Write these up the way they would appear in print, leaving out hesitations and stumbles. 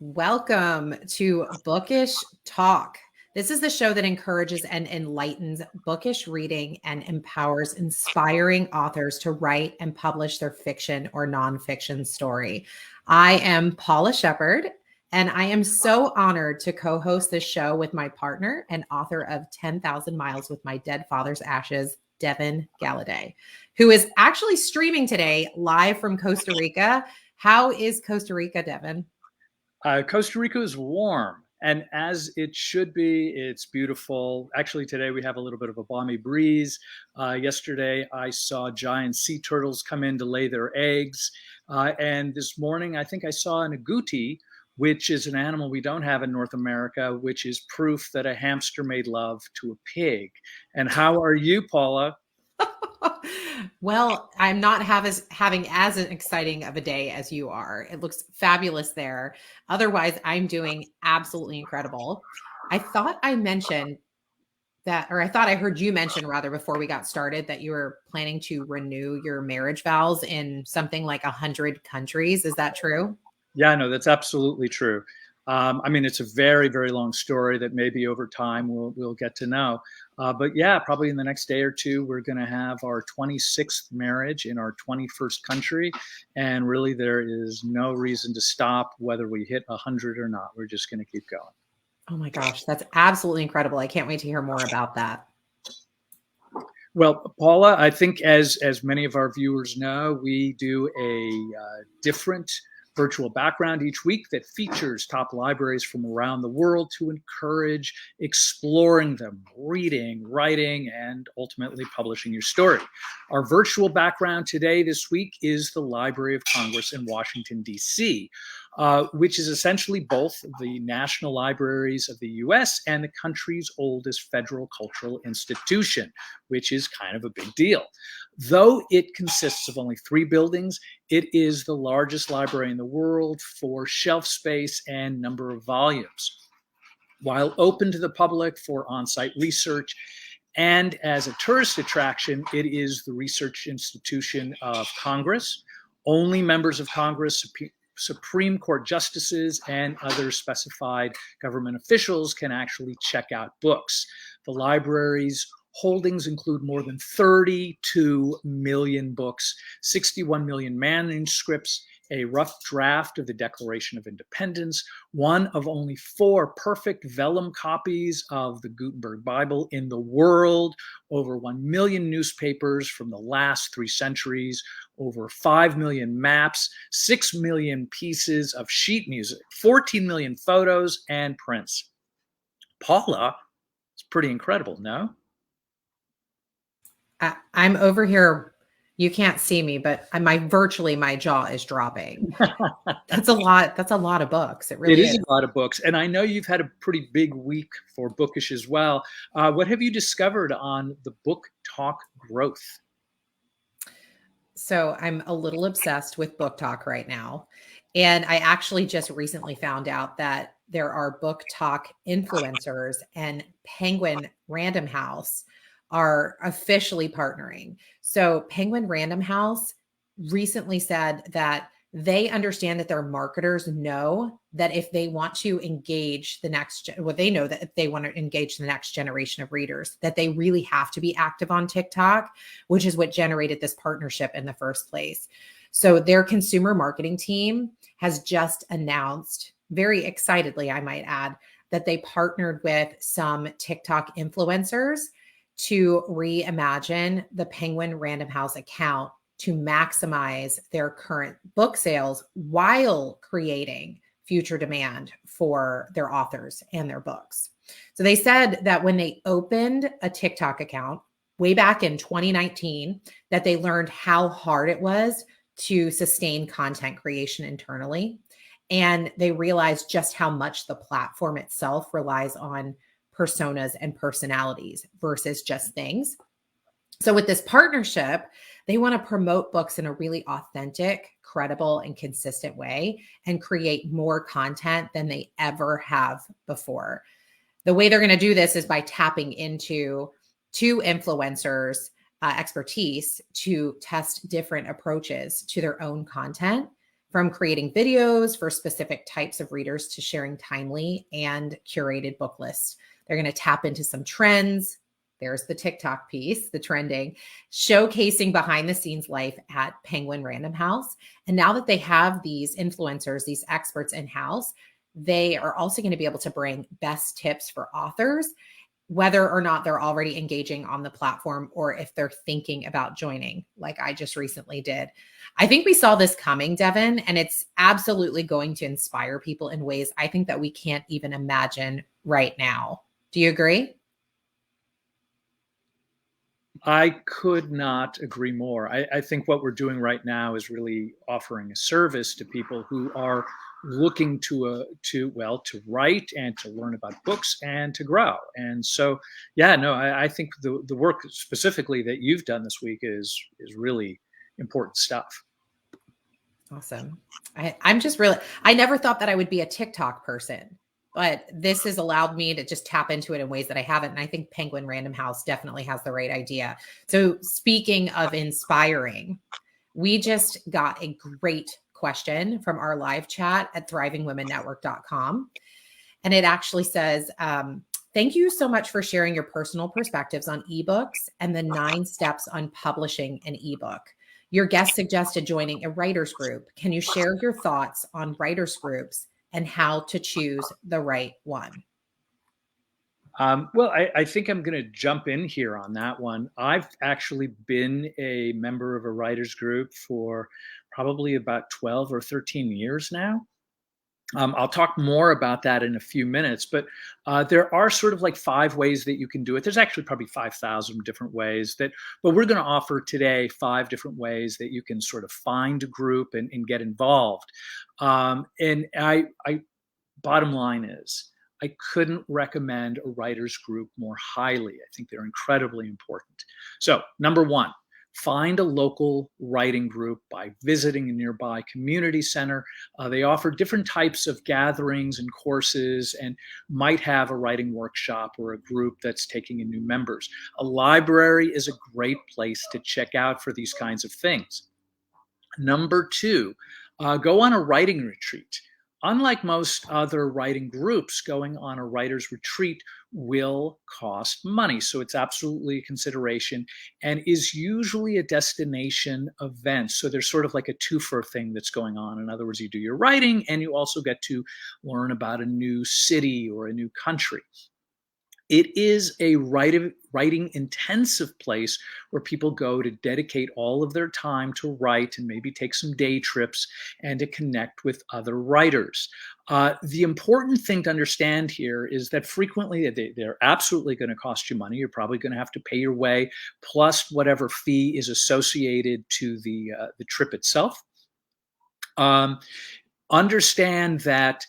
Welcome to Bookish Talk. This is the show that encourages and enlightens bookish reading and empowers inspiring authors to write and publish their fiction or nonfiction story. I am Paula Shepard, and I am so honored to co-host this show with my partner and author of 10,000 Miles with My Dead Father's Ashes, Devin Galladay, who is actually streaming today live from Costa Rica. How is Costa Rica, Devin? Costa Rica is warm, and as it should be, it's beautiful. Actually, today we have a little bit of a balmy breeze. Yesterday, I saw giant sea turtles come in to lay their eggs. And this morning, I think I saw an agouti, which is an animal we don't have in North America, which is proof that a hamster made love to a pig. And how are you, Paula? Well, I'm not having as an exciting of a day as you are. It looks fabulous there. Otherwise, I'm doing absolutely incredible. I thought I mentioned that, or I thought I heard you mention rather before we got started that you were planning to renew your marriage vows in something like 100 countries. Is that true? Yeah, no, that's absolutely true. I mean, it's a very, very long story that maybe over time we'll get to know. But yeah, probably in the next day or two, we're going to have our 26th marriage in our 21st country, and really there is no reason to stop whether we hit 100 or not. We're just going to keep going. Oh my gosh, that's absolutely incredible. I can't wait to hear more about that. Well, Paula, I think as many of our viewers know, we do a different virtual background each week that features top libraries from around the world to encourage exploring them, reading, writing, and ultimately publishing your story. Our virtual background today, this week, is the Library of Congress in Washington, D.C., which is essentially both the national libraries of the U.S. and the country's oldest federal cultural institution, which is kind of a big deal. Though it consists of only 3 buildings, it is the largest library in the world for shelf space and number of volumes. While open to the public for on-site research and as a tourist attraction, it is the research institution of Congress. Only members of Congress, Supreme Court justices, and other specified government officials can actually check out books. The library's holdings include more than 32 million books, 61 million manuscripts, a rough draft of the Declaration of Independence, one of only 4 perfect vellum copies of the Gutenberg Bible in the world, over 1 million newspapers from the last 3 centuries, over 5 million maps, 6 million pieces of sheet music, 14 million photos, and prints. Paula, it's pretty incredible, no? I'm over here. You can't see me, but my jaw is dropping. That's a lot. That's a lot of books. It It really is is. a lot of books, and I know you've had a pretty big week for Bookish as well. What have you discovered on the book talk growth? So I'm a little obsessed with Book Talk right now. And I actually just recently found out that there are Book Talk influencers, and Penguin Random House are officially partnering. So Penguin Random House recently said that they understand that their marketers know that if they want to engage the they know that if they want to engage the next generation of readers, that they really have to be active on TikTok, which is what generated this partnership in the first place. So their consumer marketing team has just announced, very excitedly, I might add, that they partnered with some TikTok influencers to reimagine the Penguin Random House account to maximize their current book sales while creating future demand for their authors and their books. So they said that when they opened a TikTok account way back in 2019, that they learned how hard it was to sustain content creation internally. And they realized just how much the platform itself relies on personas and personalities versus just things. So with this partnership, they want to promote books in a really authentic, credible, and consistent way and create more content than they ever have before. The way they're going to do this is by tapping into 2 influencers' expertise to test different approaches to their own content from creating videos for specific types of readers to sharing timely and curated book lists. They're going to tap into some trends. There's the TikTok piece, the trending, showcasing behind the scenes life at Penguin Random House. And now that they have these influencers, these experts in house, they are also going to be able to bring best tips for authors, whether or not they're already engaging on the platform or if they're thinking about joining, like I just recently did. I think we saw this coming, Devin, and it's absolutely going to inspire people in ways I think that we can't even imagine right now. Do you agree? I could not agree more. I think what we're doing right now is really offering a service to people who are looking to write and to learn about books and to grow. And so, yeah, no, I think the work specifically that you've done this week is really important stuff. Awesome. I'm just really, I never thought that I would be a TikTok person, but this has allowed me to just tap into it in ways that I haven't. And I think Penguin Random House definitely has the right idea. So speaking of inspiring, we just got a great question from our live chat at thrivingwomennetwork.com. And it actually says, thank you so much for sharing your personal perspectives on ebooks and the 9 steps on publishing an ebook. Your guest suggested joining a writers group. Can you share your thoughts on writers groups and how to choose the right one? Well, I think I'm going to jump in here on that one. I've actually been a member of a writers group for probably about 12 or 13 years now. I'll talk more about that in a few minutes, but there are sort of like 5 ways that you can do it. There's actually probably 5,000 different ways but we're going to offer today 5 different ways that you can sort of find a group and get involved. And bottom line is, I couldn't recommend a writers group more highly. I think they're incredibly important. So, number 1, find a local writing group by visiting a nearby community center. They offer different types of gatherings and courses and might have a writing workshop or a group that's taking in new members. A library is a great place to check out for these kinds of things. Number 2, go on a writing retreat. Unlike most other writing groups, going on a writer's retreat will cost money. So it's absolutely a consideration and is usually a destination event. So there's sort of like a twofer thing that's going on. In other words, you do your writing and you also get to learn about a new city or a new country. It is a writing intensive place where people go to dedicate all of their time to write and maybe take some day trips and to connect with other writers. The important thing to understand here is that frequently they're absolutely going to cost you money. You're probably going to have to pay your way, plus whatever fee is associated to the trip itself. Understand that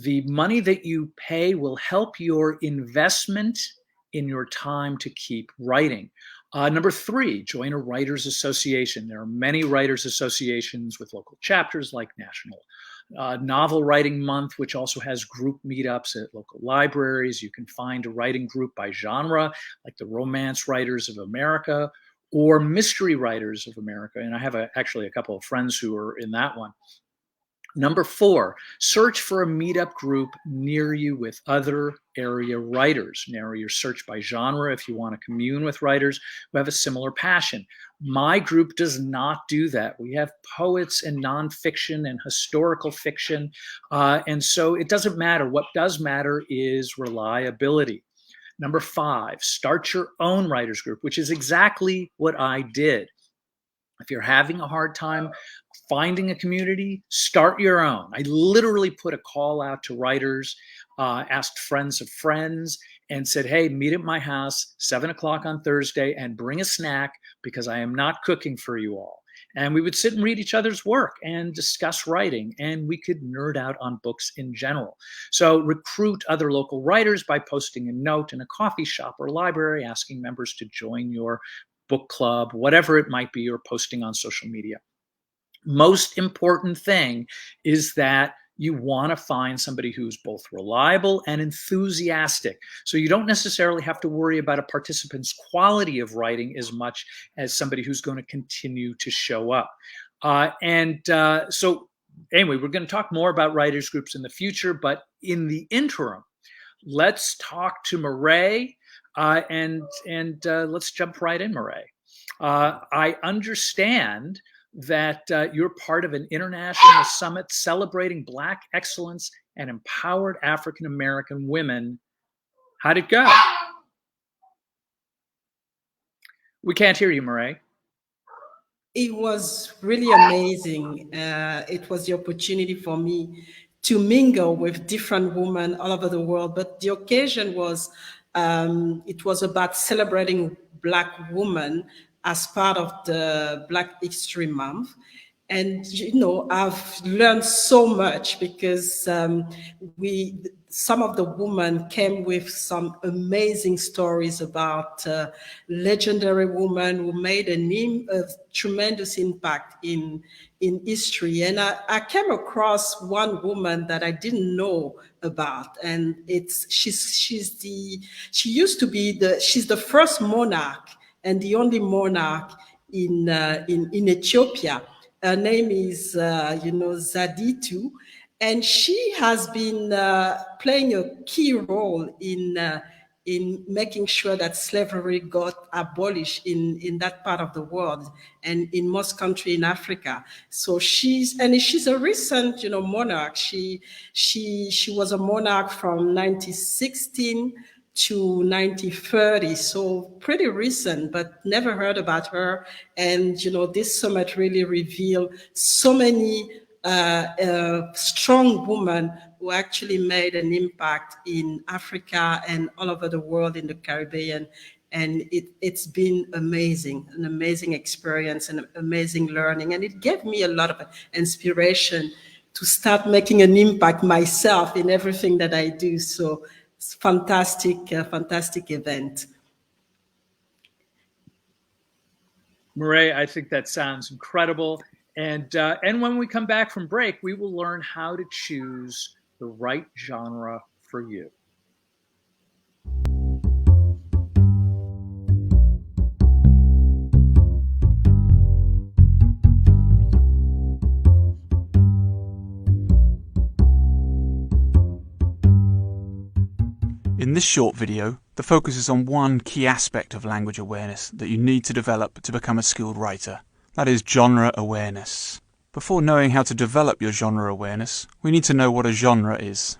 the money that you pay will help your investment in your time to keep writing. Number 3, join a writers association. There are many writers associations with local chapters like National Novel Writing Month, which also has group meetups at local libraries. You can find a writing group by genre, like the Romance Writers of America or Mystery Writers of America. And I have actually a couple of friends who are in that one. Number 4, search for a meetup group near you with other area writers. Narrow your search by genre if you want to commune with writers who have a similar passion. My group does not do that. We have poets and nonfiction and historical fiction. And so it doesn't matter. What does matter is reliability. Number 5, start your own writers group, which is exactly what I did. If you're having a hard time finding a community, start your own. I literally put a call out to writers, asked friends of friends, and said, hey, meet at my house 7 o'clock on Thursday and bring a snack because I am not cooking for you all. And we would sit and read each other's work and discuss writing, and we could nerd out on books in general. So recruit other local writers by posting a note in a coffee shop or library, asking members to join your book club, whatever it might be, or posting on social media. Most important thing is that you want to find somebody who's both reliable and enthusiastic. So you don't necessarily have to worry about a participant's quality of writing as much as somebody who's going to continue to show up. So Anyway, we're going to talk more about writers groups in the future, but in the interim, let's talk to Mireille, and let's jump right in, Mireille. I understand that you're part of an international summit celebrating Black excellence and empowered African American women. How'd it go? We can't hear you, Mireille. It was really amazing. It was the opportunity for me to mingle with different women all over the world. But the occasion was, it was about celebrating Black women as part of the Black History Month. And, I've learned so much because some of the women came with some amazing stories about legendary women who made a tremendous impact in history. And I came across one woman that I didn't know about, and she's the first monarch and the only monarch in Ethiopia. Her name is, Zaditu, and she has been playing a key role in making sure that slavery got abolished in that part of the world and in most countries in Africa. So she's a recent, monarch. She was a monarch from 1916 to 1930, so pretty recent, but never heard about her. And this summit really revealed so many strong women who actually made an impact in Africa and all over the world, in the Caribbean. And it's been amazing, an amazing experience and amazing learning. And it gave me a lot of inspiration to start making an impact myself in everything that I do. So it's fantastic event. Mireille, I think that sounds incredible. And when we come back from break, we will learn how to choose the right genre for you. In this short video, the focus is on one key aspect of language awareness that you need to develop to become a skilled writer. That is genre awareness. Before knowing how to develop your genre awareness, we need to know what a genre is.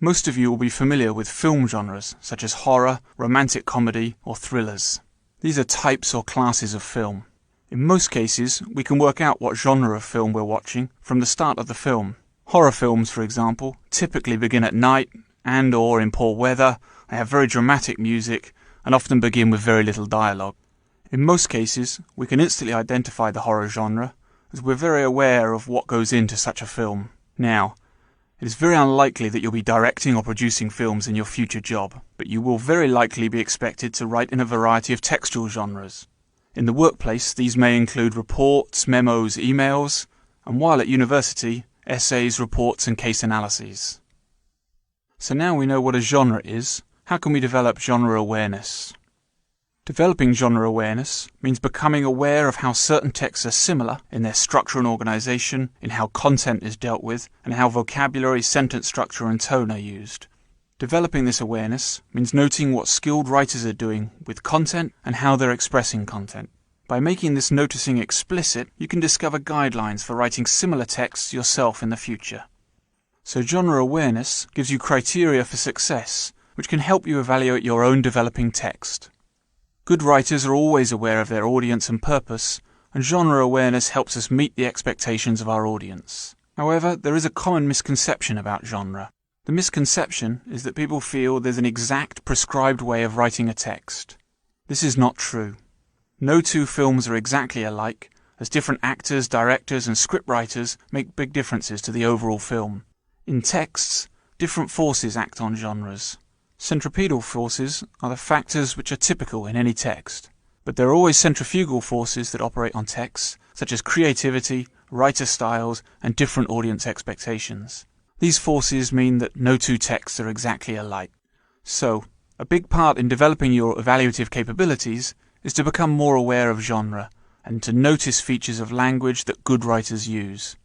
Most of you will be familiar with film genres such as horror, romantic comedy, or thrillers. These are types or classes of film. In most cases, we can work out what genre of film we're watching from the start of the film. Horror films, for example, typically begin at night and/or in poor weather. They have very dramatic music and often begin with very little dialogue. In most cases, we can instantly identify the horror genre as we're very aware of what goes into such a film. Now, it is very unlikely that you'll be directing or producing films in your future job, but you will very likely be expected to write in a variety of textual genres. In the workplace, these may include reports, memos, emails, and while at university, essays, reports, and case analyses. So now we know what a genre is, how can we develop genre awareness? Developing genre awareness means becoming aware of how certain texts are similar in their structure and organization, in how content is dealt with, and how vocabulary, sentence structure, and tone are used. Developing this awareness means noting what skilled writers are doing with content and how they're expressing content. By making this noticing explicit, you can discover guidelines for writing similar texts yourself in the future. So genre awareness gives you criteria for success, which can help you evaluate your own developing text. Good writers are always aware of their audience and purpose, and genre awareness helps us meet the expectations of our audience. However, there is a common misconception about genre. The misconception is that people feel there's an exact prescribed way of writing a text. This is not true. No two films are exactly alike, as different actors, directors, and scriptwriters make big differences to the overall film. In texts, different forces act on genres. Centripetal forces are the factors which are typical in any text, but there are always centrifugal forces that operate on texts, such as creativity, writer styles, and different audience expectations. These forces mean that no two texts are exactly alike. So, a big part in developing your evaluative capabilities is to become more aware of genre, and to notice features of language that good writers use.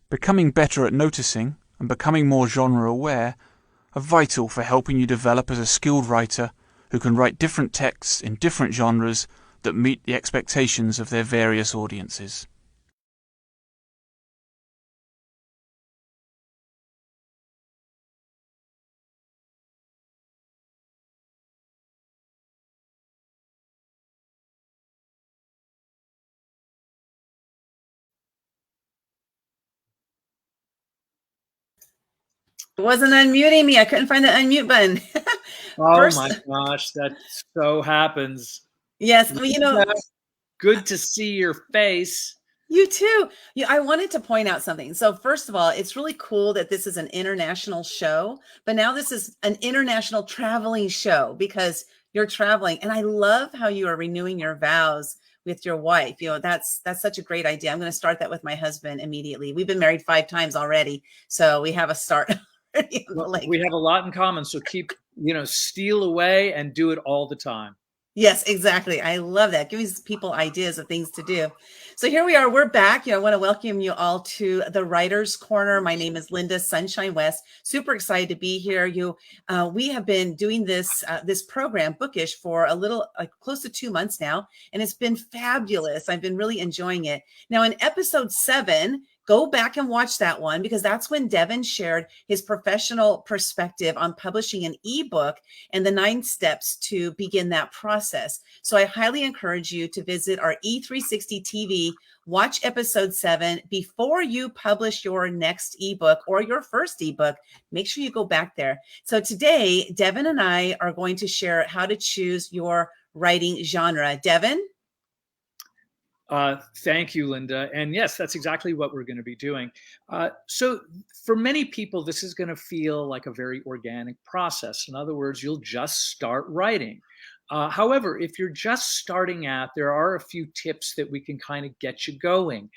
Becoming better at noticing and becoming more genre aware are vital for helping you develop as a skilled writer who can write different texts in different genres that meet the expectations of their various audiences. It wasn't unmuting me. I couldn't find the unmute button. Oh my gosh, that so happens. Yes, well, you know, good to see your face. You too. Yeah, I wanted to point out something. So first of all, it's really cool that this is an international show, but now this is an international traveling show because you're traveling. And I love how you are renewing your vows with your wife. You know, that's such a great idea. I'm going to start that with my husband immediately. We've been married 5 times already, so we have a start. Well, we have a lot in common, so keep, steal away and do it all the time. Yes, exactly. I love that. Gives people ideas of things to do. So here we are. We're back. I want to welcome you all to the Writer's Corner. My name is Linda Sunshine West. Super excited to be here. We have been doing this program, Bookish, for close to 2 months now, and it's been fabulous. I've been really enjoying it. Now, in episode 7, go back and watch that one because that's when Devin shared his professional perspective on publishing an ebook and the 9 steps to begin that process. So I highly encourage you to visit our E360 TV, watch episode 7 before you publish your next ebook or your first ebook. Make sure you go back there. So today, Devin and I are going to share how to choose your writing genre. Devin? Thank you, Linda. And yes, that's exactly what we're going to be doing. So for many people, this is going to feel like a very organic process. In other words, you'll just start writing. However, if you're just starting out, there are a few tips that we can kind of get you going.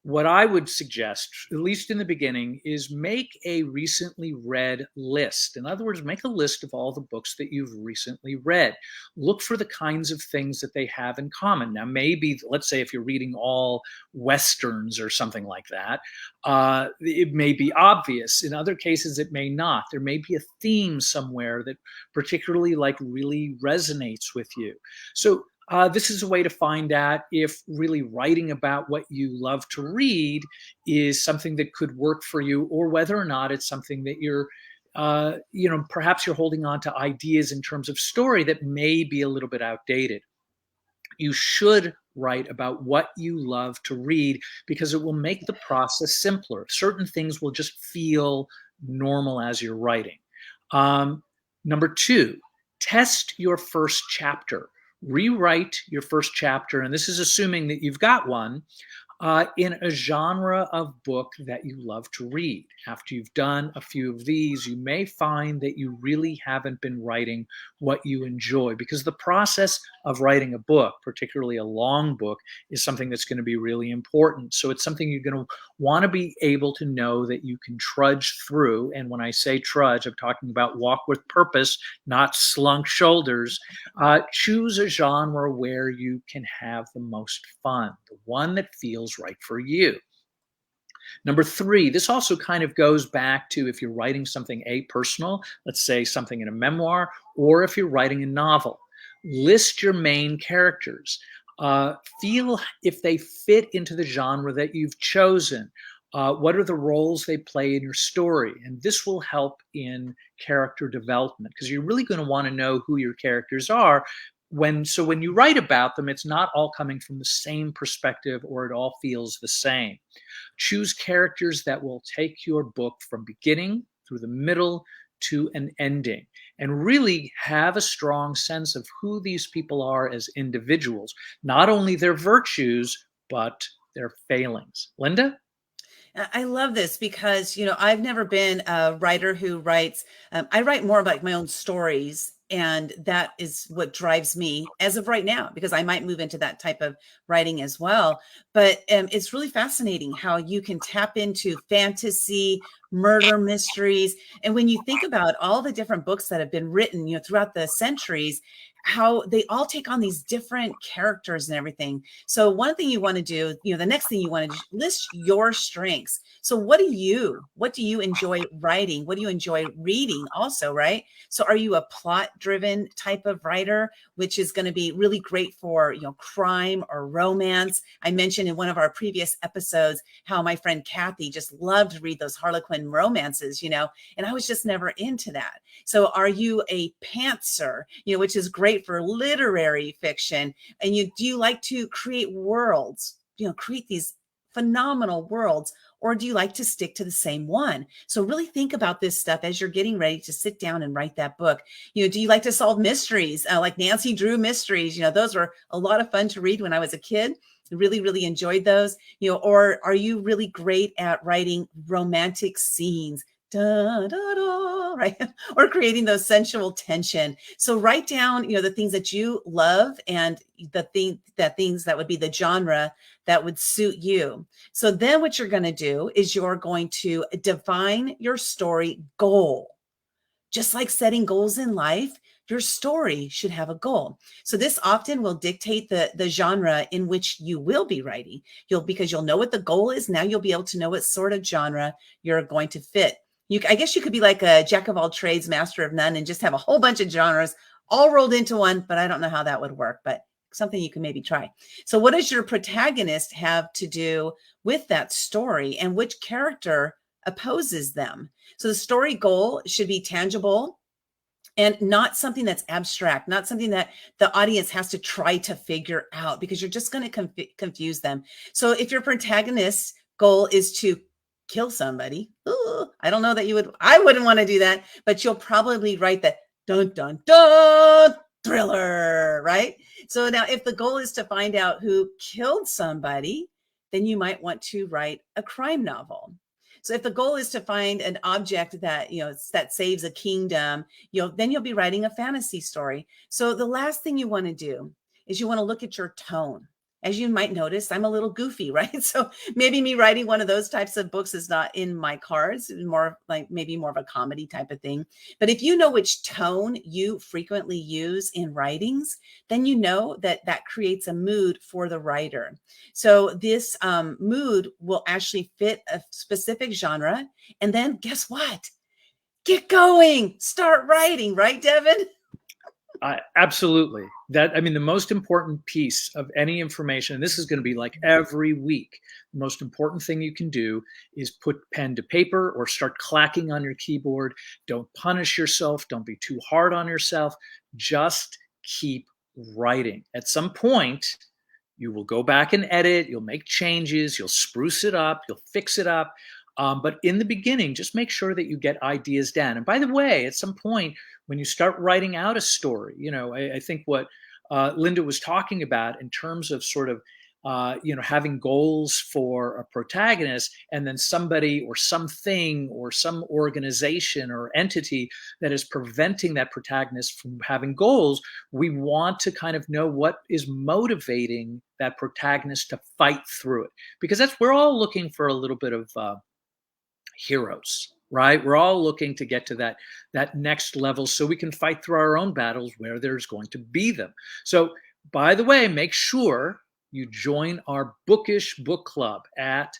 What I would suggest, at least in the beginning, is make a recently read list. In other words, make a list of all the books that you've recently read. Look for the kinds of things that they have in common. Now, maybe, let's say if you're reading all Westerns or something like that, it may be obvious. In other cases, it may not. There may be a theme somewhere that particularly really resonates with you. So this is a way to find out if really writing about what you love to read is something that could work for you, or whether or not it's something that you're, perhaps you're holding on to ideas in terms of story that may be a little bit outdated. You should write about what you love to read because it will make the process simpler. Certain things will just feel normal as you're writing. Number 2, test your first chapter. Rewrite your first chapter, and this is assuming that you've got one, in a genre of book that you love to read. After you've done a few of these, you may find that you really haven't been writing what you enjoy, because the process of writing a book, particularly a long book, is something that's going to be really important. So it's something you're going to want to be able to know that you can trudge through. And when I say trudge, I'm talking about walk with purpose, not slunk shoulders. Choose a genre where you can have the most fun, the one that feels right for you. Number 3, this also kind of goes back to if you're writing something personal, let's say something in a memoir, or if you're writing a novel. List your main characters. Feel if they fit into the genre that you've chosen. What are the roles they play in your story? And this will help in character development, because you're really going to want to know who your characters are. When you write about them, it's not all coming from the same perspective, or it all feels the same. Choose characters that will take your book from beginning through the middle to an ending, and really have a strong sense of who these people are as individuals, not only their virtues, but their failings. Linda? I love this because, I've never been a writer who writes, I write more about my own stories. And that is what drives me as of right now, because I might move into that type of writing as well. But it's really fascinating how you can tap into fantasy, murder mysteries. And when you think about all the different books that have been written, throughout the centuries, how they all take on these different characters and everything. So one thing you want to do, the next thing you want to do, list your strengths. So what do you enjoy writing? What do you enjoy reading also, right? So are you a plot driven type of writer, which is going to be really great for, crime or romance? I mentioned in one of our previous episodes how my friend Kathy just loved to read those Harlequin romances, and I was just never into that. So are you a pantser, which is great for literary fiction? And do you like to create worlds, create these phenomenal worlds, or do you like to stick to the same one? So really think about this stuff as you're getting ready to sit down and write that book. Do you like to solve mysteries, like Nancy Drew mysteries? Those were a lot of fun to read when I was a kid. Really, really enjoyed those. Or are you really great at writing romantic scenes? Da, da, da, right? Or creating those sensual tension. So write down, the things that you love and the things that would be the genre that would suit you. So then what you're going to do is you're going to define your story goal. Just like setting goals in life, your story should have a goal. So this often will dictate the genre in which you will be writing. Because you'll know what the goal is. Now you'll be able to know what sort of genre you're going to fit. I guess you could be like a jack of all trades, master of none, and just have a whole bunch of genres all rolled into one, but I don't know how that would work, but something you can maybe try. So what does your protagonist have to do with that story, and which character opposes them? So the story goal should be tangible and not something that's abstract, not something that the audience has to try to figure out, because you're just going to confuse them. So if your protagonist's goal is to kill somebody, I don't know that I wouldn't want to do that, but you'll probably write that dun, dun, dun thriller, right? So now if the goal is to find out who killed somebody, then you might want to write a crime novel. So if the goal is to find an object that, that saves a kingdom, then you'll be writing a fantasy story. So the last thing you want to do is you want to look at your tone. As you might notice, I'm a little goofy, right? So maybe me writing one of those types of books is not in my cards, more like maybe more of a comedy type of thing. But if you know which tone you frequently use in writings, then you know that creates a mood for the writer. So this mood will actually fit a specific genre. And then guess what? Get going, start writing, right, Devin? Absolutely. The most important piece of any information, and this is going to be like every week, the most important thing you can do is put pen to paper or start clacking on your keyboard. Don't punish yourself. Don't be too hard on yourself. Just keep writing. At some point, you will go back and edit. You'll make changes. You'll spruce it up. You'll fix it up. But in the beginning, just make sure that you get ideas down. And by the way, at some point, when you start writing out a story, I think what Linda was talking about in terms of sort of, having goals for a protagonist, and then somebody or something or some organization or entity that is preventing that protagonist from having goals, we want to kind of know what is motivating that protagonist to fight through it. Because we're all looking for a little bit of heroes, right? We're all looking to get to that next level so we can fight through our own battles where there's going to be them. So, by the way, make sure you join our Bookish book club at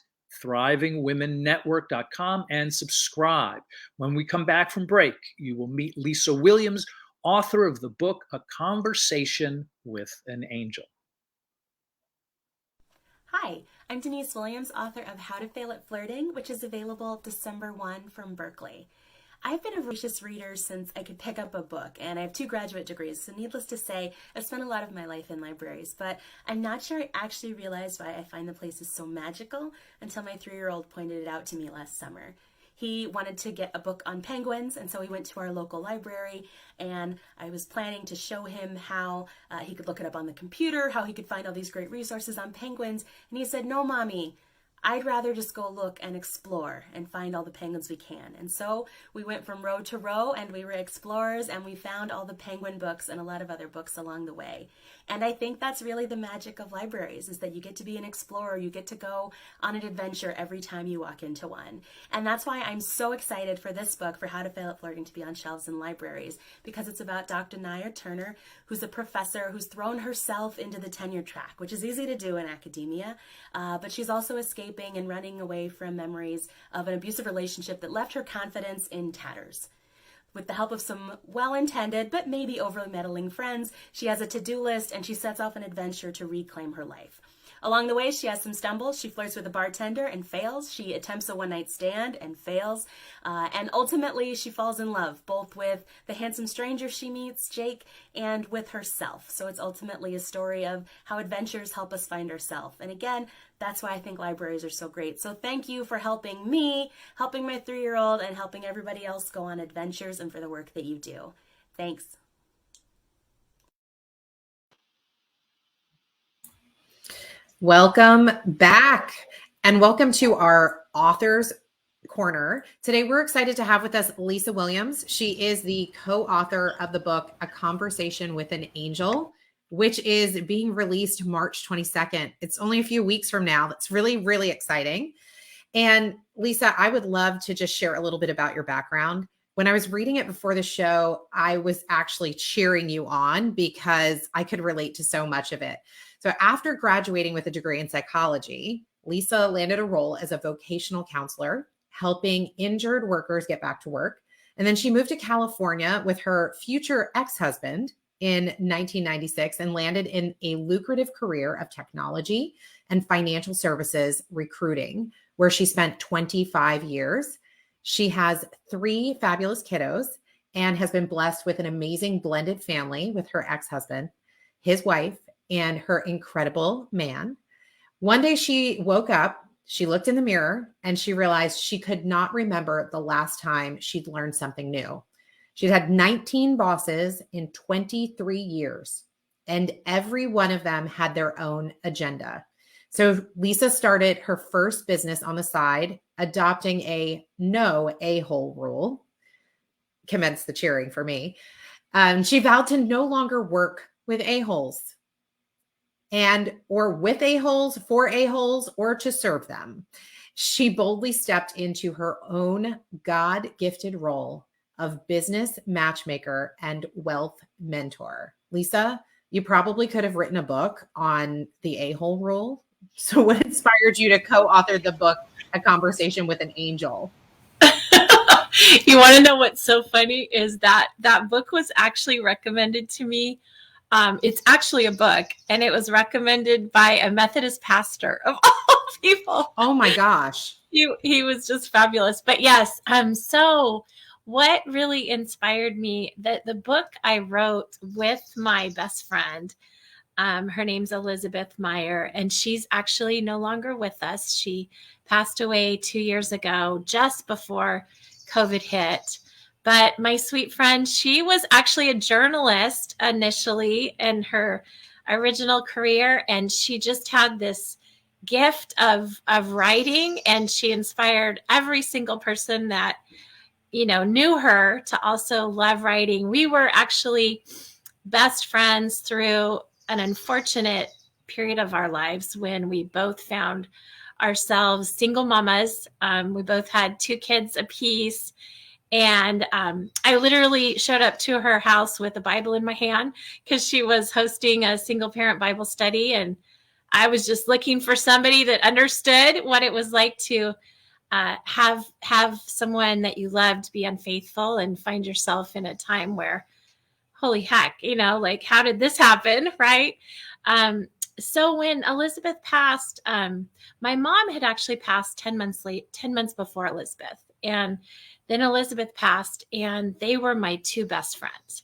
thrivingwomennetwork.com and subscribe. When we come back from break, you will meet Lisa Williams, author of the book A Conversation with an Angel. Hi, I'm Denise Williams, author of How to Fail at Flirting, which is available December 1 from Berkeley. I've been a voracious reader since I could pick up a book, and I have 2 graduate degrees, so needless to say, I've spent a lot of my life in libraries, but I'm not sure I actually realized why I find the places so magical until my 3-year-old pointed it out to me last summer. He wanted to get a book on penguins, and so we went to our local library, and I was planning to show him how he could look it up on the computer, how he could find all these great resources on penguins, and he said, "No, Mommy, I'd rather just go look and explore and find all the penguins we can. And so we went from row to row, and we were explorers, and we found all the penguin books and a lot of other books along the way. And I think that's really the magic of libraries, is that you get to be an explorer. You get to go on an adventure every time you walk into one. And that's why I'm so excited for this book, for How to Fail at Flirting, to be on shelves in libraries, because it's about Dr. Naya Turner, who's a professor who's thrown herself into the tenure track, which is easy to do in academia, but she's also escaping and running away from memories of an abusive relationship that left her confidence in tatters. With the help of some well-intended but maybe overly meddling friends, she has a to-do list, and she sets off an adventure to reclaim her life. Along the way, she has some stumbles. She flirts with a bartender and fails. She attempts a one-night stand and fails. And ultimately, she falls in love, both with the handsome stranger she meets, Jake, and with herself. So it's ultimately a story of how adventures help us find ourselves. And again, that's why I think libraries are so great. So thank you for helping me, helping my 3-year-old, and helping everybody else go on adventures, and for the work that you do. Thanks. Welcome back, and welcome to our Authors Corner. Today, we're excited to have with us Lisa Williams. She is the co-author of the book, A Conversation with an Angel, which is being released March 22nd. It's only a few weeks from now. That's really, really exciting. And Lisa, I would love to just share a little bit about your background. When I was reading it before the show, I was actually cheering you on because I could relate to so much of it. So after graduating with a degree in psychology, Lisa landed a role as a vocational counselor, helping injured workers get back to work. And then she moved to California with her future ex-husband in 1996 and landed in a lucrative career of technology and financial services recruiting, where she spent 25 years. She has 3 fabulous kiddos and has been blessed with an amazing blended family with her ex-husband, his wife, and her incredible man. One day she woke up, she looked in the mirror, and she realized she could not remember the last time she'd learned something new. She'd had 19 bosses in 23 years, and every one of them had their own agenda. So Lisa started her first business on the side, adopting a no a-hole rule. Commenced the cheering for me. She vowed to no longer work with a-holes, or with a-holes, for a-holes, or to serve them. She boldly stepped into her own God-gifted role of business matchmaker and wealth mentor. Lisa, you probably could have written a book on the a-hole rule. So what inspired you to co-author the book, A Conversation with an Angel? You want to know what's so funny is that book was actually recommended to me. It's actually a book, and it was recommended by a Methodist pastor of all people. Oh my gosh. He was just fabulous. But yes, so what really inspired me, that the book I wrote with my best friend, her name's Elizabeth Meyer, and she's actually no longer with us. She passed away 2 years ago, just before COVID hit. But my sweet friend, she was actually a journalist initially in her original career, and she just had this gift of writing, and she inspired every single person that knew her to also love writing. We were actually best friends through an unfortunate period of our lives when we both found ourselves single mamas. We both had 2 kids apiece. And I literally showed up to her house with a Bible in my hand because she was hosting a single parent Bible study. And I was just looking for somebody that understood what it was like to have someone that you loved be unfaithful and find yourself in a time where, holy heck, like, how did this happen? Right. So when Elizabeth passed, my mom had actually passed 10 months before Elizabeth. And then Elizabeth passed, and they were my 2 best friends.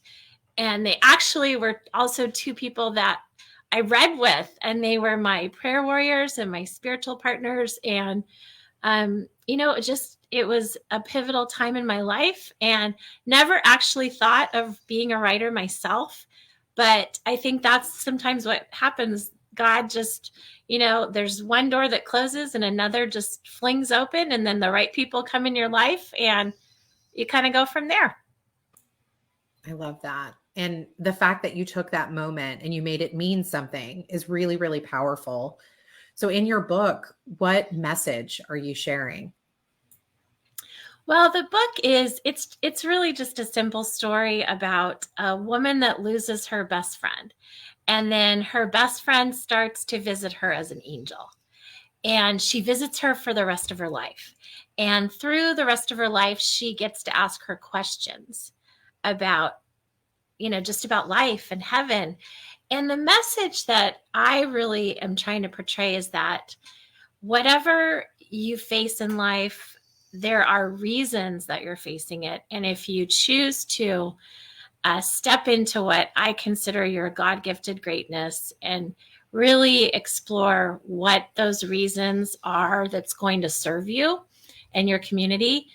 And they actually were also 2 people that I read with, and they were my prayer warriors and my spiritual partners. And, it was a pivotal time in my life, and never actually thought of being a writer myself. But I think that's sometimes what happens. God just, there's one door that closes and another just flings open, and then the right people come in your life and you kind of go from there. I love that. And the fact that you took that moment and you made it mean something is really, really powerful. So in your book, what message are you sharing? Well, the book it's really just a simple story about a woman that loses her best friend. And then her best friend starts to visit her as an angel. And she visits her for the rest of her life. And through the rest of her life, she gets to ask her questions about, just about life and heaven. And the message that I really am trying to portray is that whatever you face in life, there are reasons that you're facing it. And if you choose to step into what I consider your God-gifted greatness and really explore what those reasons are that's going to serve you and your community,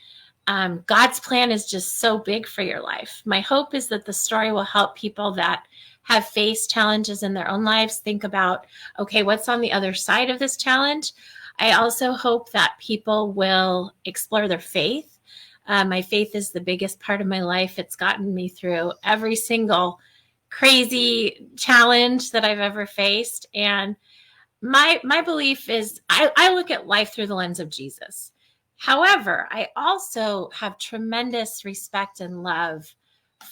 God's plan is just so big for your life. My hope is that the story will help people that have faced challenges in their own lives think about, okay, what's on the other side of this challenge? I also hope that people will explore their faith. My faith is the biggest part of my life. It's gotten me through every single crazy challenge that I've ever faced. And my belief is I look at life through the lens of Jesus. However, I also have tremendous respect and love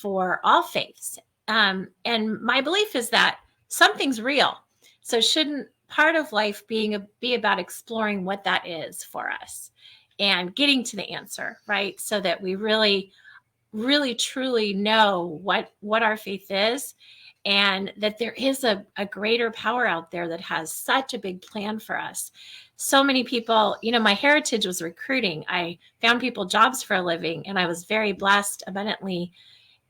for all faiths. And my belief is that something's real. So shouldn't part of life be about exploring what that is for us and getting to the answer, right? So that we really, really, truly know what our faith is, and that there is a greater power out there that has such a big plan for us. So many people, my heritage was recruiting. I found people jobs for a living, and I was very blessed abundantly.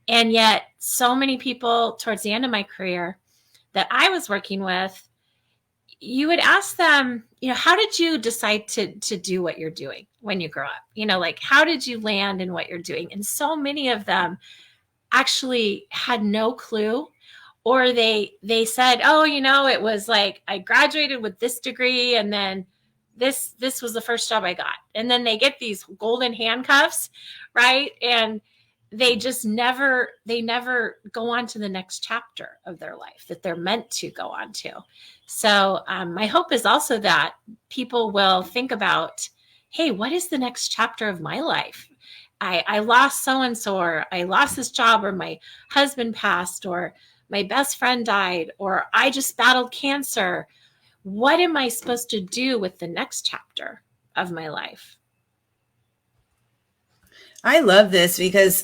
And yet so many people towards the end of my career that I was working with, you would ask them, how did you decide to do what you're doing when you grow up? Like, how did you land in what you're doing? And so many of them actually had no clue, or they said, oh, it was like, I graduated with this degree, and then this was the first job I got. And then they get these golden handcuffs, right? And they just never go on to the next chapter of their life that they're meant to go on to. So my hope is also that people will think about, hey, what is the next chapter of my life? I lost so-and-so, or I lost this job, or my husband passed, or my best friend died, or I just battled cancer. What am I supposed to do with the next chapter of my life? I love this because,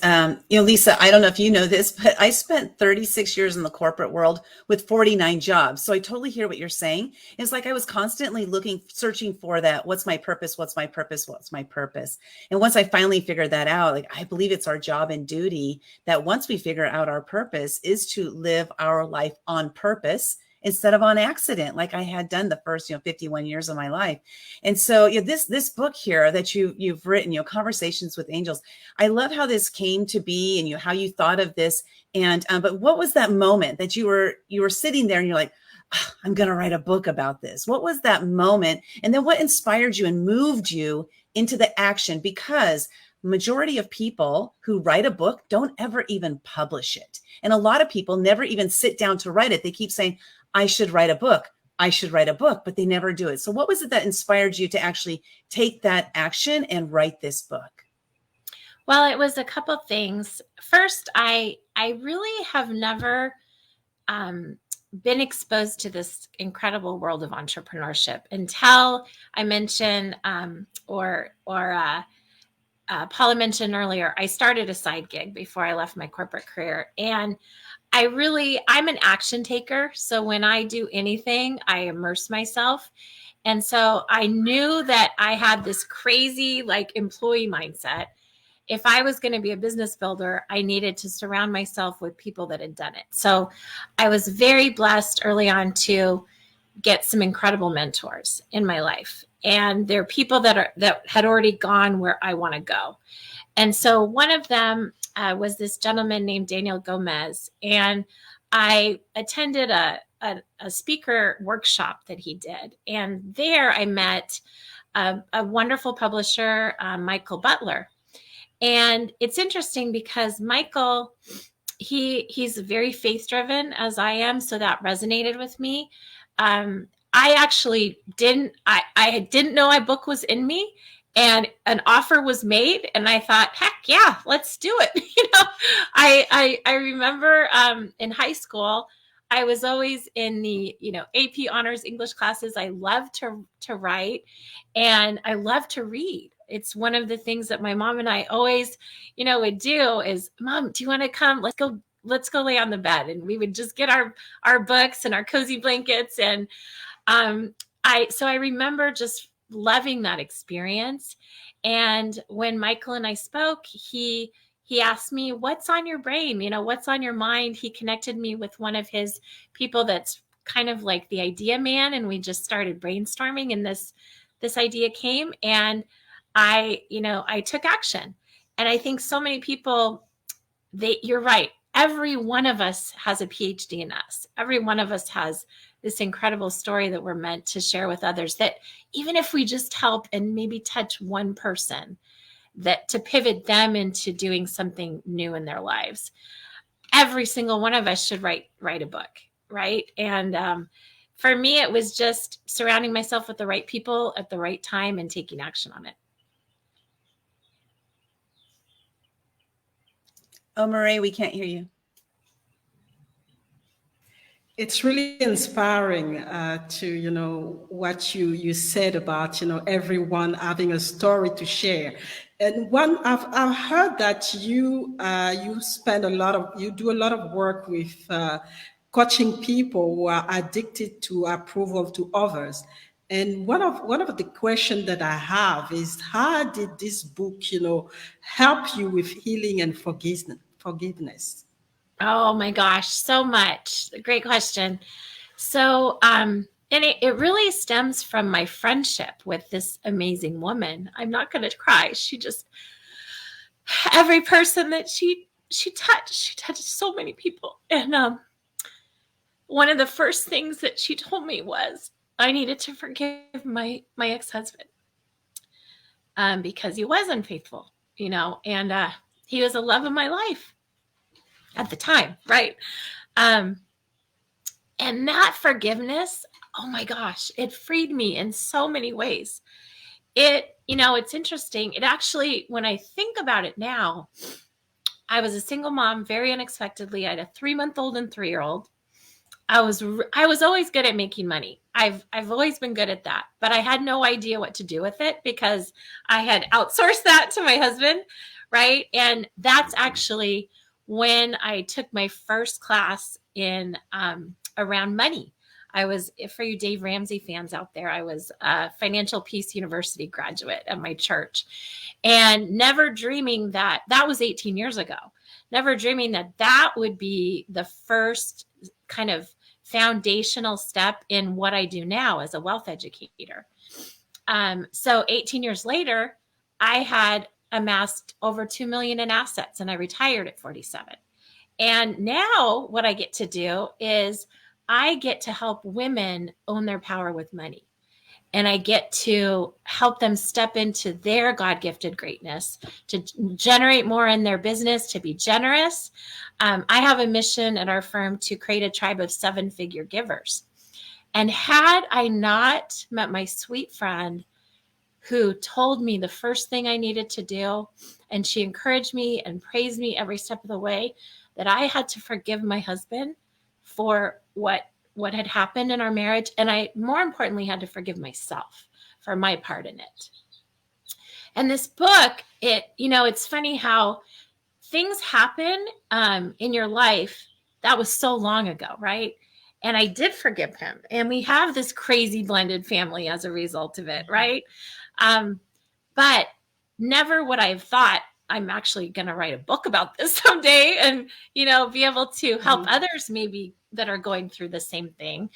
Lisa, I don't know if you know this, but I spent 36 years in the corporate world with 49 jobs. So I totally hear what you're saying. It's like I was constantly searching for that. What's my purpose? What's my purpose? What's my purpose? And once I finally figured that out, like, I believe it's our job and duty that once we figure out our purpose is to live our life on purpose instead of on accident, like I had done the first, 51 years of my life. And so this book here that you've written, Conversations with Angels, I love how this came to be and how you thought of this. And but what was that moment that you were sitting there and you're like, oh, I'm going to write a book about this? What was that moment? And then what inspired you and moved you into the action? Because majority of people who write a book don't ever even publish it. And a lot of people never even sit down to write it. They keep saying, I should write a book. I should write a book, but they never do it. So what was it that inspired you to actually take that action and write this book? Well, it was a couple of things. First, I really have never been exposed to this incredible world of entrepreneurship until I mentioned, Paula mentioned earlier, I started a side gig before I left my corporate career. And I'm an action taker. So when I do anything, I immerse myself. And so I knew that I had this crazy employee mindset. If I was going to be a business builder, I needed to surround myself with people that had done it. So I was very blessed early on to get some incredible mentors in my life. And they're people that had already gone where I want to go. And so one of them was this gentleman named Daniel Gomez. And I attended a a speaker workshop that he did. And there I met a wonderful publisher, Michael Butler. And it's interesting because Michael, he's very faith driven as I am. So that resonated with me. I actually I didn't know my book was in me, and an offer was made, and I thought, heck yeah, let's do it. I remember in high school, I was always in the, AP honors English classes. I love to write, and I love to read. It's one of the things that my mom and I always, would do is, Mom, do you want to come? Let's go lay on the bed. And we would just get our books and our cozy blankets. And I remember just loving that experience. And when Michael and I spoke, he asked me, what's on your brain? What's on your mind? He connected me with one of his people that's kind of like the idea man. And we just started brainstorming, and this idea came, and I took action. And I think so many people, you're right. Every one of us has a PhD in us. Every one of us has this incredible story that we're meant to share with others, that even if we just help and maybe touch one person, that to pivot them into doing something new in their lives, every single one of us should write a book, right? And for me, it was just surrounding myself with the right people at the right time and taking action on it. Oh, Murray, we can't hear you. It's really inspiring to, what you said about, everyone having a story to share. And I've heard that you do a lot of work with coaching people who are addicted to approval to others. And one of the questions that I have is, how did this book, help you with healing and forgiveness? Oh my gosh, so much. Great question. So, and it really stems from my friendship with this amazing woman. I'm not going to cry. She just, every person that she touched so many people. And one of the first things that she told me was, I needed to forgive my ex-husband because he was unfaithful, and he was the love of my life at the time, right? And that forgiveness, oh my gosh, it freed me in so many ways. It's interesting. It actually, when I think about it now, I was a single mom very unexpectedly. I had a 3-month-old and 3-year-old. I was always good at making money. I've always been good at that, but I had no idea what to do with it because I had outsourced that to my husband, right? And that's actually when I took my first class in around money. I was, for you Dave Ramsey fans out there, I was a Financial Peace University graduate at my church, and never dreaming that was 18 years ago, never dreaming that would be the first kind of foundational step in what I do now as a wealth educator. So 18 years later, I had amassed over 2 million in assets, and I retired at 47. And now what I get to do is I get to help women own their power with money. And I get to help them step into their God-gifted greatness, to generate more in their business, to be generous. I have a mission at our firm to create a tribe of 7-figure givers. And had I not met my sweet friend who told me the first thing I needed to do, and she encouraged me and praised me every step of the way, that I had to forgive my husband for what had happened in our marriage. And I, more importantly, had to forgive myself for my part in it. And this book, it's funny how things happen in your life that was so long ago, right? And I did forgive him. And we have this crazy blended family as a result of it, right? But never would I have thought I'm actually going to write a book about this someday and, be able to help others maybe that are going through the same thing.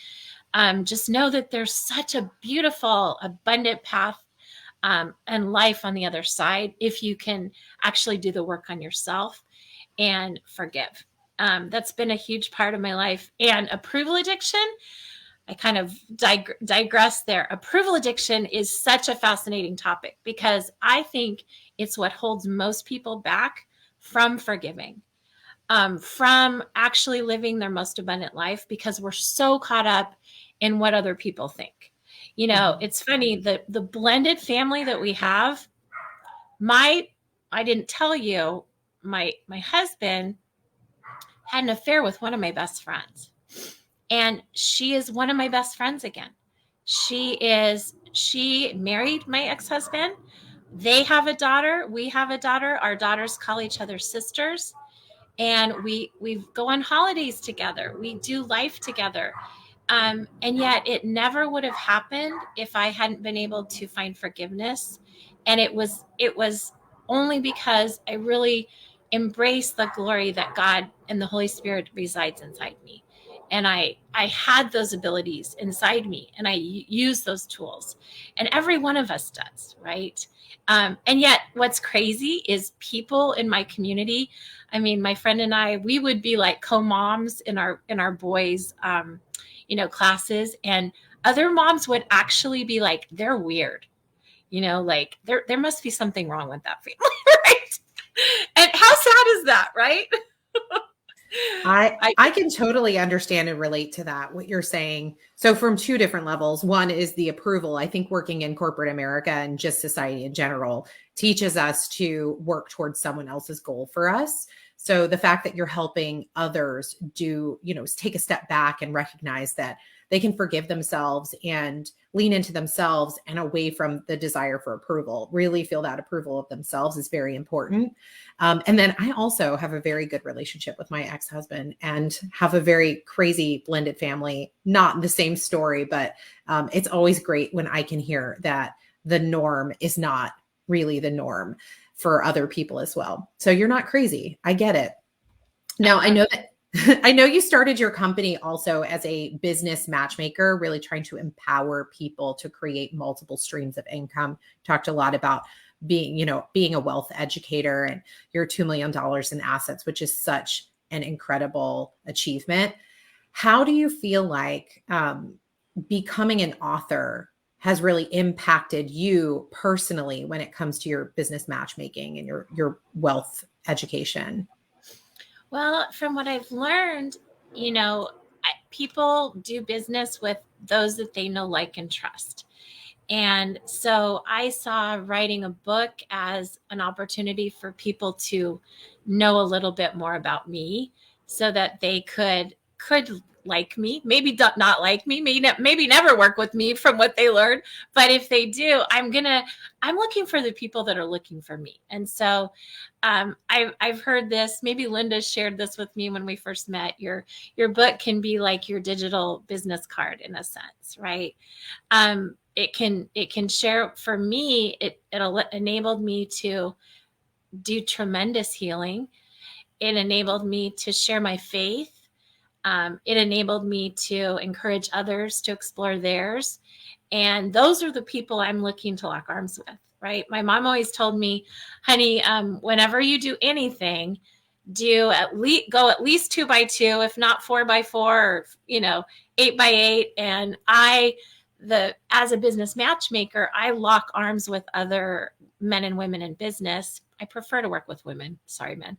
Just know that there's such a beautiful, abundant path and life on the other side if you can actually do the work on yourself and forgive. That's been a huge part of my life. And approval addiction, I kind of digress there. Approval addiction is such a fascinating topic because I think it's what holds most people back from forgiving, from actually living their most abundant life, because we're so caught up in what other people think. You know, it's funny, the blended family that we have, I didn't tell you, my husband had an affair with one of my best friends. And she is one of my best friends again. She married my ex-husband. They have a daughter. We have a daughter. Our daughters call each other sisters. And we go on holidays together. We do life together. And yet it never would have happened if I hadn't been able to find forgiveness. And it was only because I really embraced the glory that God and the Holy Spirit resides inside me. And I had those abilities inside me, and I use those tools, and every one of us does, right? And yet what's crazy is people in my community, I mean, my friend and I, we would be like co-moms in our boys' classes, and other moms would actually be like, they're weird, like there must be something wrong with that family, right? And how sad is that, right? I can totally understand and relate to that, what you're saying. So from two different levels. One is the approval. I think working in corporate America and just society in general teaches us to work towards someone else's goal for us. So the fact that you're helping others take a step back and recognize that they can forgive themselves and lean into themselves and away from the desire for approval, really feel that approval of themselves is very important. And then I also have a very good relationship with my ex-husband and have a very crazy blended family, not the same story, but it's always great when I can hear that the norm is not really the norm for other people as well. So you're not crazy. I get it. Now, I know that I know you started your company also as a business matchmaker, really trying to empower people to create multiple streams of income. Talked a lot about being a wealth educator, and your $2 million in assets, which is such an incredible achievement. How do you feel like becoming an author has really impacted you personally when it comes to your business matchmaking and your wealth education? Well, from what I've learned, people do business with those that they know, like, and trust. And so I saw writing a book as an opportunity for people to know a little bit more about me so that they could like me, maybe not like me, maybe never work with me from what they learned. But if they do, I'm looking for the people that are looking for me. And so I've heard this, maybe Linda shared this with me when we first met. Your book can be like your digital business card in a sense, right? It can share, for me, it enabled me to do tremendous healing. It enabled me to share my faith. It enabled me to encourage others to explore theirs. And those are the people I'm looking to lock arms with, right? My mom always told me, honey, whenever you do anything, go at least 2x2, if not 4x4, or 8x8. And as a business matchmaker, I lock arms with other men and women in business. I prefer to work with women. Sorry, men.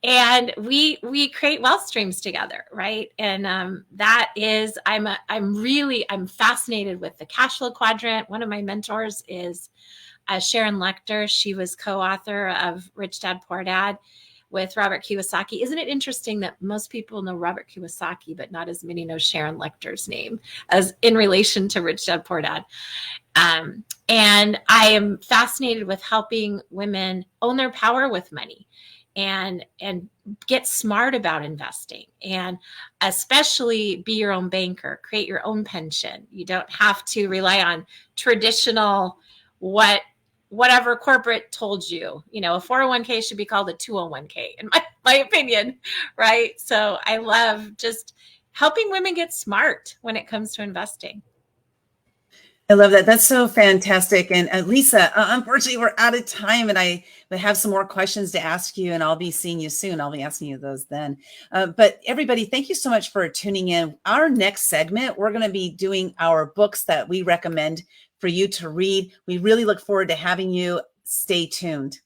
And we create wealth streams together, right? And that is, I'm fascinated with the cash flow quadrant. One of my mentors is Sharon Lechter. She was co-author of Rich Dad Poor Dad with Robert Kiyosaki. Isn't it interesting that most people know Robert Kiyosaki, but not as many know Sharon Lechter's name as in relation to Rich Dad Poor Dad? And I am fascinated with helping women own their power with money and get smart about investing, and especially be your own banker, create your own pension. You don't have to rely on traditional whatever corporate told you. A 401k should be called a 201k, in my opinion, right? So I love just helping women get smart when it comes to investing. I love that. That's so fantastic. And Lisa, unfortunately, we're out of time, and I have some more questions to ask you, and I'll be seeing you soon. I'll be asking you those then. But everybody, thank you so much for tuning in. Our next segment, we're going to be doing our books that we recommend for you to read. We really look forward to having you. Stay tuned.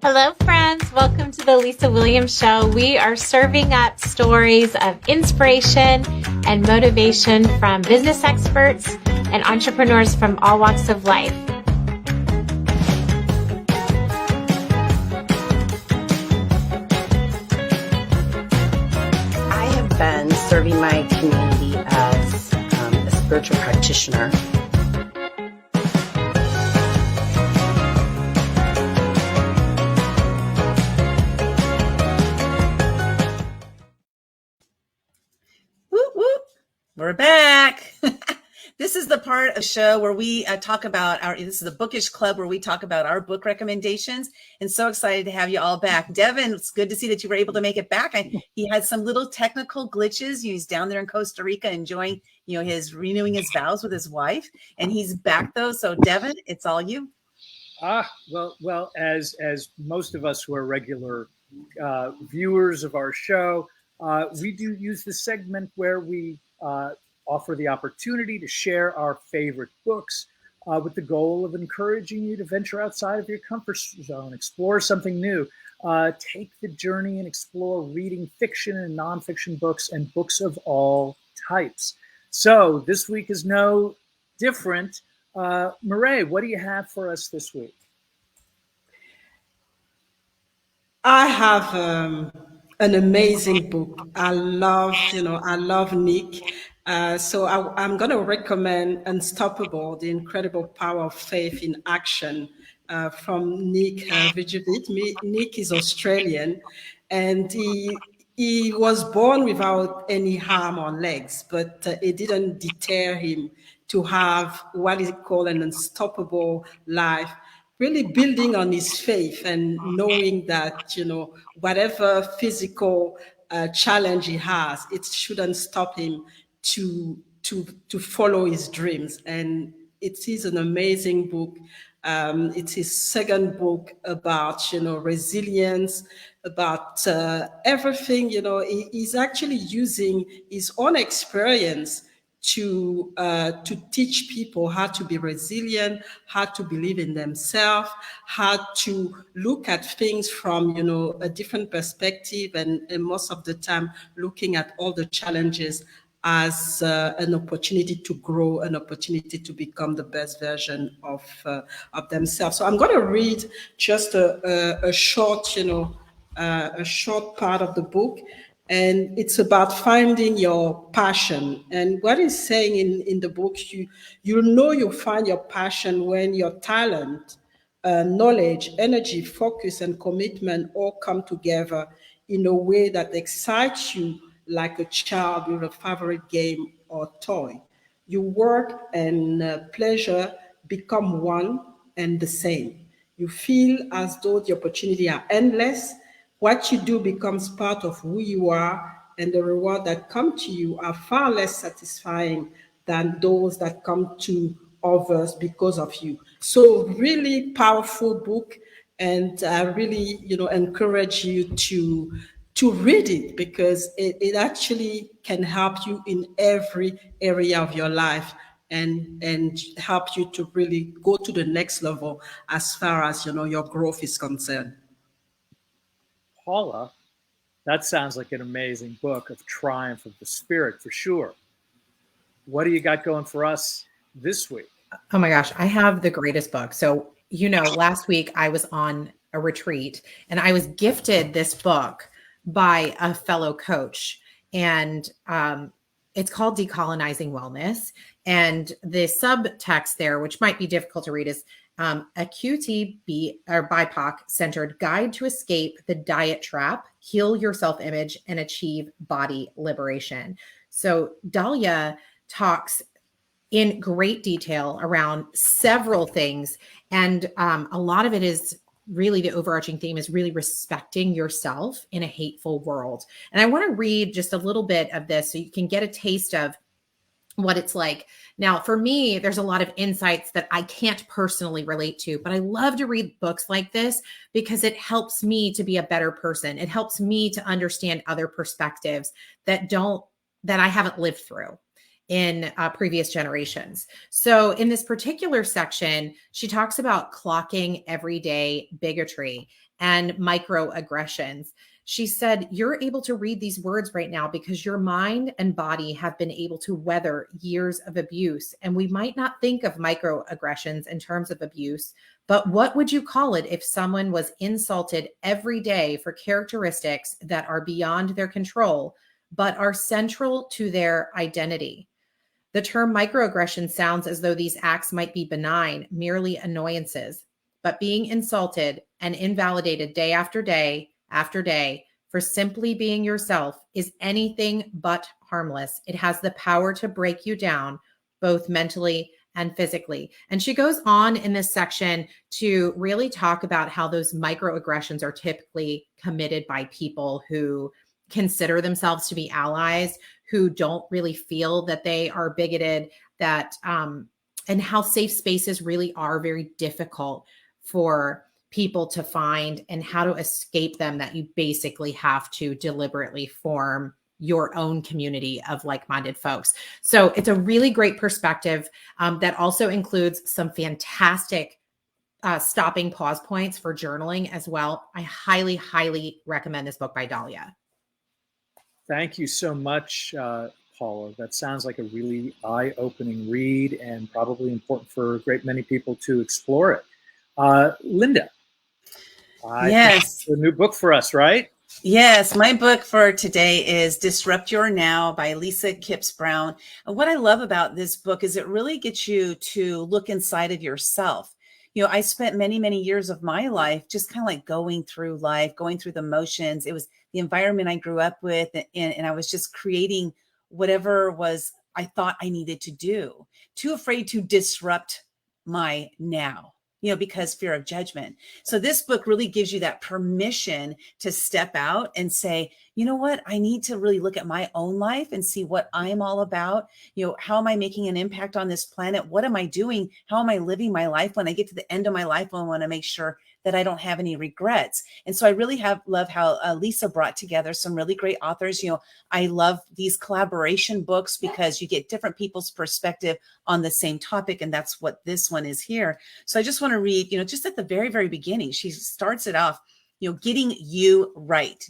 Hello, friends. Welcome to the Lisa Williams Show. We are serving up stories of inspiration and motivation from business experts and entrepreneurs from all walks of life. I have been serving my community as a spiritual practitioner. We're back. This is the part of the show where we talk about this is the Bookish Club where we talk about our book recommendations, and so excited to have you all back. Devin, it's good to see that you were able to make it back. He had some little technical glitches. He's down there in Costa Rica enjoying, his renewing his vows with his wife, and he's back though. So Devin, it's all you. Well, as most of us who are regular viewers of our show, we do use the segment where we offer the opportunity to share our favorite books with the goal of encouraging you to venture outside of your comfort zone, explore something new, take the journey and explore reading fiction and nonfiction books and books of all types. So this week is no different. Murray, what do you have for us this week? I have an amazing book. I love Nick. So I'm going to recommend Unstoppable, The Incredible Power of Faith in Action from Nick Vujicic. Nick is Australian, and he was born without any arm or legs, but it didn't deter him to have what is called an unstoppable life, really building on his faith and knowing that, whatever physical challenge he has, it shouldn't stop him to follow his dreams. And it is an amazing book. It's his second book about, resilience, about everything. He's actually using his own experience to teach people how to be resilient, how to believe in themselves, how to look at things from, a different perspective, and most of the time looking at all the challenges as an opportunity to grow, an opportunity to become the best version of themselves. So I'm going to read just a short, a short part of the book. And it's about finding your passion. And what he's saying in the book, you'll find your passion when your talent, knowledge, energy, focus, and commitment all come together in a way that excites you like a child with a favorite game or toy. Your work and pleasure become one and the same. You feel as though the opportunities are endless. What you do becomes part of who you are, and the reward that come to you are far less satisfying than those that come to others because of you. So really powerful book, and I really, encourage you to read it, because it actually can help you in every area of your life, and help you to really go to the next level as far as, your growth is concerned. Paula, that sounds like an amazing book of triumph of the spirit for sure. What do you got going for us this week? Oh my gosh, I have the greatest book. So, last week I was on a retreat and I was gifted this book by a fellow coach, and it's called Decolonizing Wellness. And the subtext there, which might be difficult to read, is a QTB or BIPOC centered guide to escape the diet trap, heal your self-image, and achieve body liberation. So Dahlia talks in great detail around several things. And a lot of it is really the overarching theme is really respecting yourself in a hateful world. And I want to read just a little bit of this so you can get a taste of what it's like. Now, for me, there's a lot of insights that I can't personally relate to, but I love to read books like this because it helps me to be a better person. It helps me to understand other perspectives that I haven't lived through in previous generations. So in this particular section, she talks about clocking everyday bigotry and microaggressions. She said, you're able to read these words right now because your mind and body have been able to weather years of abuse. And we might not think of microaggressions in terms of abuse, but what would you call it if someone was insulted every day for characteristics that are beyond their control, but are central to their identity? The term microaggression sounds as though these acts might be benign, merely annoyances, but being insulted and invalidated day after day after day for simply being yourself is anything but harmless. It has the power to break you down, both mentally and physically. And she goes on in this section to really talk about how those microaggressions are typically committed by people who consider themselves to be allies, who don't really feel that they are bigoted, and how safe spaces really are very difficult for people to find, and how to escape them, that you basically have to deliberately form your own community of like-minded folks. So it's a really great perspective that also includes some fantastic stopping pause points for journaling as well. I highly, highly recommend this book by Dahlia. Thank you so much, Paula. That sounds like a really eye-opening read and probably important for a great many people to explore it. Linda, Yes. a new book for us, right? Yes, my book for today is Disrupt Your Now by Lisa Kipps Brown. And what I love about this book is it really gets you to look inside of yourself. You know, I spent many, many years of my life just kind of like going through life, going through the motions. It was the environment I grew up with, and I was just creating whatever was I thought I needed to do, too afraid to disrupt my now, you know, because fear of judgment. So this book really gives you that permission to step out and say, you know what, I need to really look at my own life and see what I'm all about. You know, how am I making an impact on this planet? What am I doing? How am I living my life? When I get to the end of my life, I want to make sure that I don't have any regrets. And so I really love how Lisa brought together some really great authors. You know, I love these collaboration books because you get different people's perspective on the same topic. And that's what this one is here. So I just want to read, you know, just at the very, very beginning, she starts it off, you know, getting you right.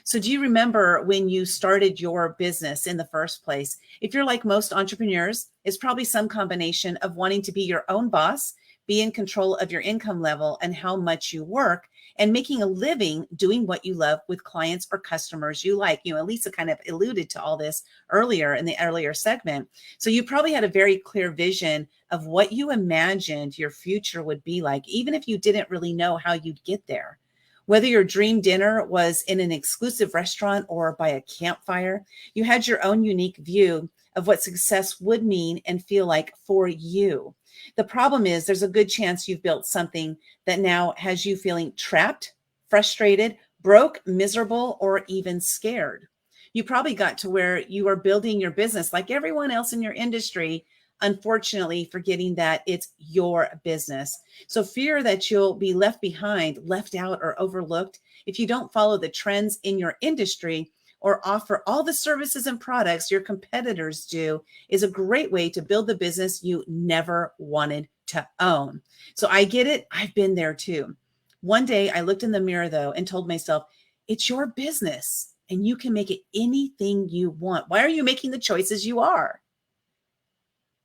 So do you remember when you started your business in the first place? If you're like most entrepreneurs, it's probably some combination of wanting to be your own boss, be in control of your income level and how much you work, and making a living doing what you love with clients or customers you like. You know, Lisa kind of alluded to all this earlier in the earlier segment. So you probably had a very clear vision of what you imagined your future would be like, even if you didn't really know how you'd get there. Whether your dream dinner was in an exclusive restaurant or by a campfire, you had your own unique view of what success would mean and feel like for you. The problem is there's a good chance you've built something that now has you feeling trapped, frustrated, broke, miserable, or even scared. You probably got to where you are building your business like everyone else in your industry, unfortunately forgetting that it's your business. So fear that you'll be left behind, left out, or overlooked if you don't follow the trends in your industry or offer all the services and products your competitors do is a great way to build the business you never wanted to own. So I get it. I've been there too. One day I looked in the mirror though and told myself, it's your business and you can make it anything you want. Why are you making the choices you are?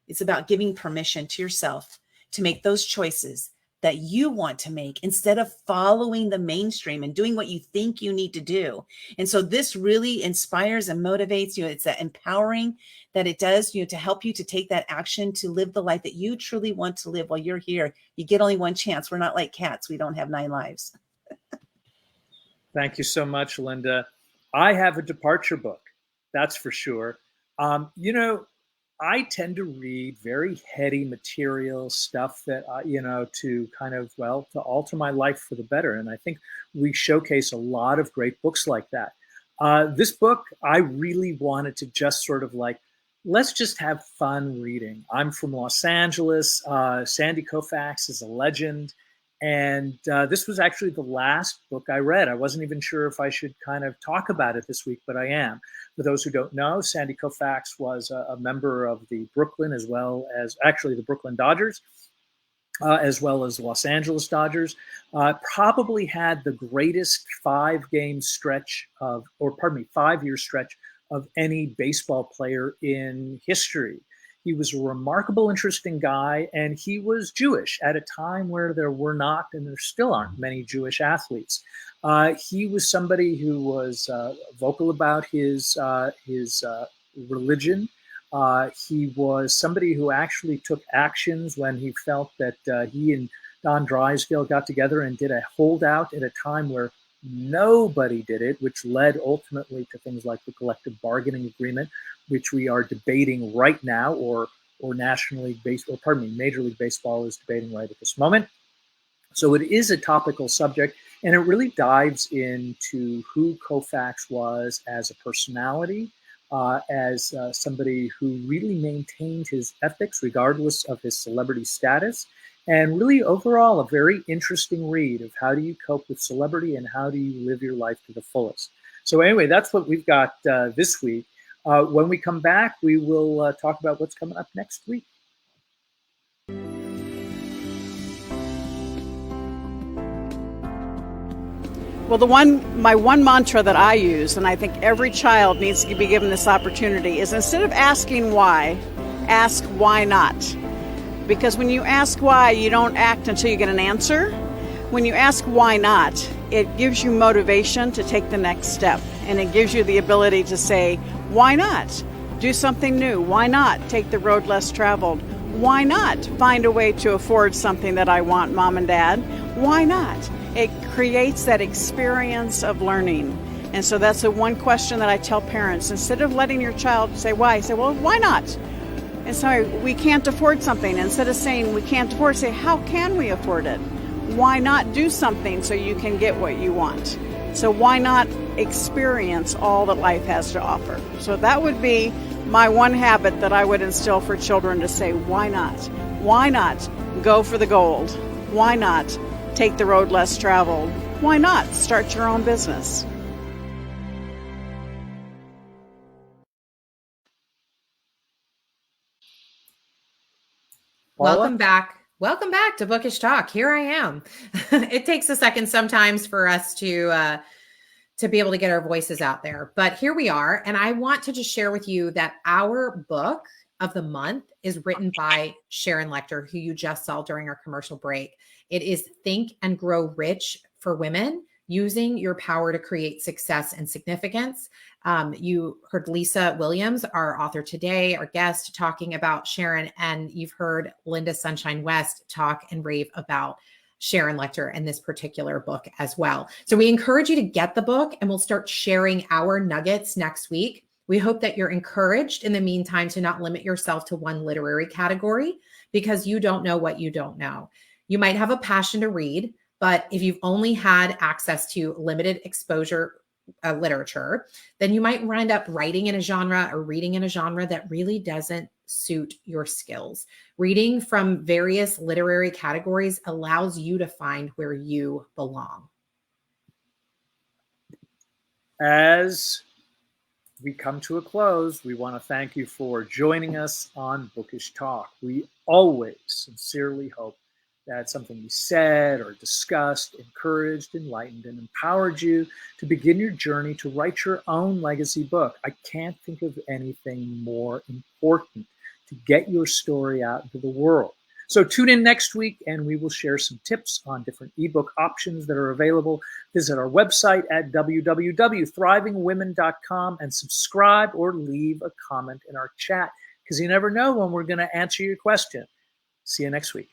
It's about giving permission to yourself to make those choices that you want to make instead of following the mainstream and doing what you think you need to do. And so this really inspires and motivates you. It's that empowering that it does, you know, to help you to take that action to live the life that you truly want to live while you're here. You get only one chance. We're not like cats. We don't have 9 lives. Thank you so much, Linda. I have a departure book, that's for sure. You know, I tend to read very heady material, stuff that, to kind of, to alter my life for the better. And I think we showcase a lot of great books like that. This book, I really wanted to just sort of like, let's just have fun reading. I'm from Los Angeles. Sandy Koufax is a legend. And this was actually the last book I read. I wasn't even sure if I should kind of talk about it this week, but I am. For those who don't know, Sandy Koufax was a member of the Brooklyn, as well as actually the Brooklyn Dodgers, as well as Los Angeles Dodgers. Probably had the greatest 5-year stretch of any baseball player in history. He was a remarkable, interesting guy, and he was Jewish at a time where there were not, and there still aren't, many Jewish athletes. He was somebody who was vocal about his religion. He was somebody who actually took actions when he felt that he and Don Drysdale got together and did a holdout at a time where nobody did it, which led ultimately to things like the collective bargaining agreement, which we are debating right now, or Major League Baseball is debating right at this moment. So it is a topical subject, and it really dives into who Koufax was as a personality, as somebody who really maintained his ethics regardless of his celebrity status. And really, overall, a very interesting read of how do you cope with celebrity and how do you live your life to the fullest. So anyway, that's what we've got this week. When we come back, we will talk about what's coming up next week. Well, my one mantra that I use, and I think every child needs to be given this opportunity, is instead of asking why, ask why not. Because when you ask why, you don't act until you get an answer. When you ask why not, it gives you motivation to take the next step. And it gives you the ability to say, why not? Do something new. Why not take the road less traveled? Why not find a way to afford something that I want, Mom and Dad? Why not? It creates that experience of learning. And so that's the one question that I tell parents. Instead of letting your child say why, say, well, why not? And so we can't afford something. Instead of saying we can't afford, say, how can we afford it? Why not do something so you can get what you want? So why not experience all that life has to offer? So that would be my one habit that I would instill for children, to say, why not? Why not go for the gold? Why not take the road less traveled? Why not start your own business? Welcome back. Welcome back to Bookish Talk. Here I am. It takes a second sometimes for us to be able to get our voices out there, but here we are. And I want to just share with you that our book of the month is written by Sharon Lechter, who you just saw during our commercial break. It is Think and Grow Rich for Women: Using Your Power to Create Success and Significance. You heard Lisa Williams, our author today, our guest, talking about Sharon, and you've heard Linda Sunshine West talk and rave about Sharon Lechter and this particular book as well. So we encourage you to get the book, and we'll start sharing our nuggets next week. We hope that you're encouraged in the meantime to not limit yourself to one literary category, because you don't know what you don't know. You might have a passion to read, but if you've only had access to limited exposure literature, then you might wind up writing in a genre or reading in a genre that really doesn't suit your skills. Reading from various literary categories allows you to find where you belong. As we come to a close, we want to thank you for joining us on Bookish Talk. We always sincerely hope that something we said or discussed encouraged, enlightened, and empowered you to begin your journey to write your own legacy book. I can't think of anything more important to get your story out into the world. So tune in next week, and we will share some tips on different ebook options that are available. Visit our website at www.thrivingwomen.com and subscribe or leave a comment in our chat, because you never know when we're going to answer your question. See you next week.